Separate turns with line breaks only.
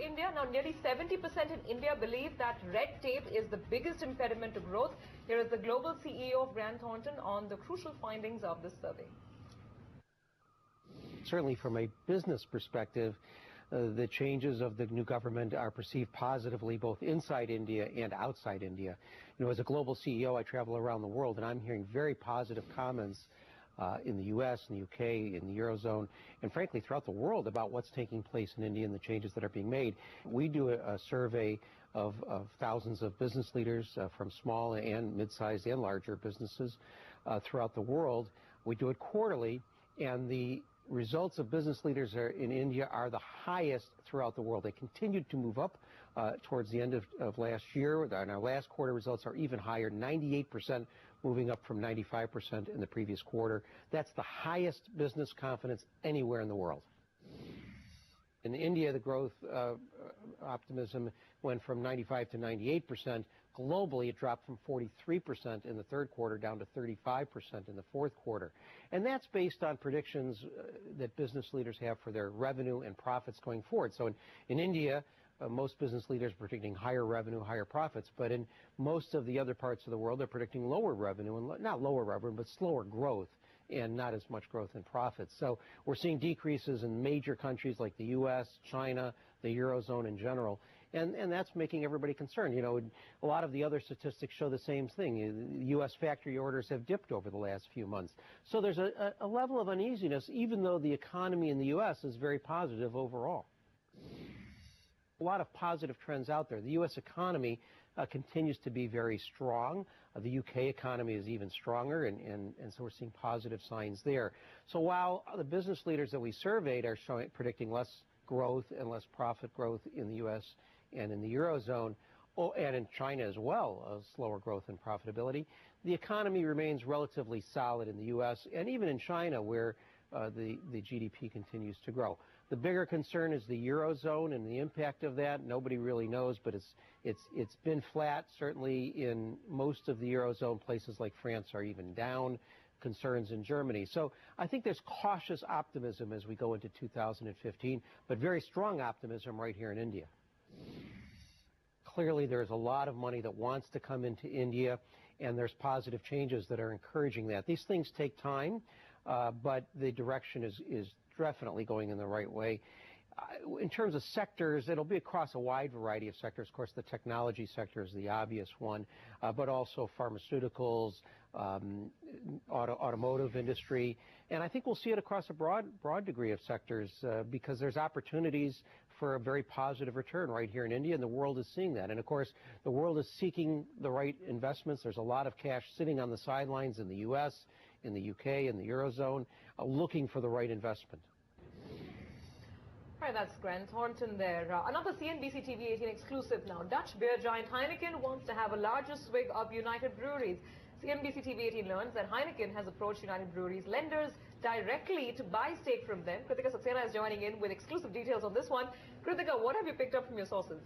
India. Now, nearly 70% in India believe that red tape is the biggest impediment to growth. Here is the global CEO of Thornton on the crucial findings of this survey.
Certainly from a business perspective, the changes of the new government are perceived positively both inside India and outside India. You know, as a global CEO, I travel around the world, and I'm hearing very positive comments in the U.S., in the U.K., in the Eurozone, and frankly throughout the world about what's taking place in India and the changes that are being made. We do a survey of thousands of business leaders from small and mid-sized and larger businesses throughout the world. We do it quarterly, and the results of business leaders in India are the highest throughout the world. They continued to move up towards the end of last year, and our last quarter results are even higher, 98%, moving up from 95% in the previous quarter. That's the highest business confidence anywhere in the world. In India, the growth optimism went from 95 to 98%. Globally, it dropped from 43% in the third quarter down to 35% in the fourth quarter. And that's based on predictions that business leaders have for their revenue and profits going forward. So in India, most business leaders are predicting higher revenue, higher profits, but in most of the other parts of the world, they're predicting lower revenue, and not lower revenue, but slower growth, and not as much growth in profits. So we're seeing decreases in major countries like the U.S., China, the Eurozone in general, and that's making everybody concerned. You know, a lot of the other statistics show the same thing. U.S. factory orders have dipped over the last few months. So there's a level of uneasiness, even though the economy in the U.S. is very positive overall. A lot of positive trends out there. The U.S. economy continues to be very strong. The U.K. economy is even stronger, and so we're seeing positive signs there. So while the business leaders that we surveyed are predicting less growth and less profit growth in the U.S. and in the Eurozone, and in China as well, slower growth and profitability, the economy remains relatively solid in the U.S. and even in China, where the GDP continues to grow. The bigger concern is the Eurozone and the impact of that. Nobody really knows, but it's been flat. Certainly in most of the Eurozone, places like France are even down. Concerns in Germany. So I think there's cautious optimism as we go into 2015, but very strong optimism right here in India. Clearly, there's a lot of money that wants to come into India, and there's positive changes that are encouraging that. These things take time, but the direction is definitely going in the right way. In terms of sectors, it'll be across a wide variety of sectors. Of course, the technology sector is the obvious one, but also pharmaceuticals, automotive industry, and I think we'll see it across a broad degree of sectors because there's opportunities for a very positive return right here in India, and the world is seeing that. And of course, the world is seeking the right investments. There's a lot of cash sitting on the sidelines in the U.S., in the U.K., in the Eurozone, looking for the right investment.
Right, that's Grant Thornton there. Another CNBC TV 18 exclusive now. Dutch beer giant Heineken wants to have a larger swig of United Breweries. CNBC TV 18 learns that Heineken has approached United Breweries lenders directly to buy stake from them. Kritika Saxena is joining in with exclusive details on this one. Kritika, what have you picked up from your sources?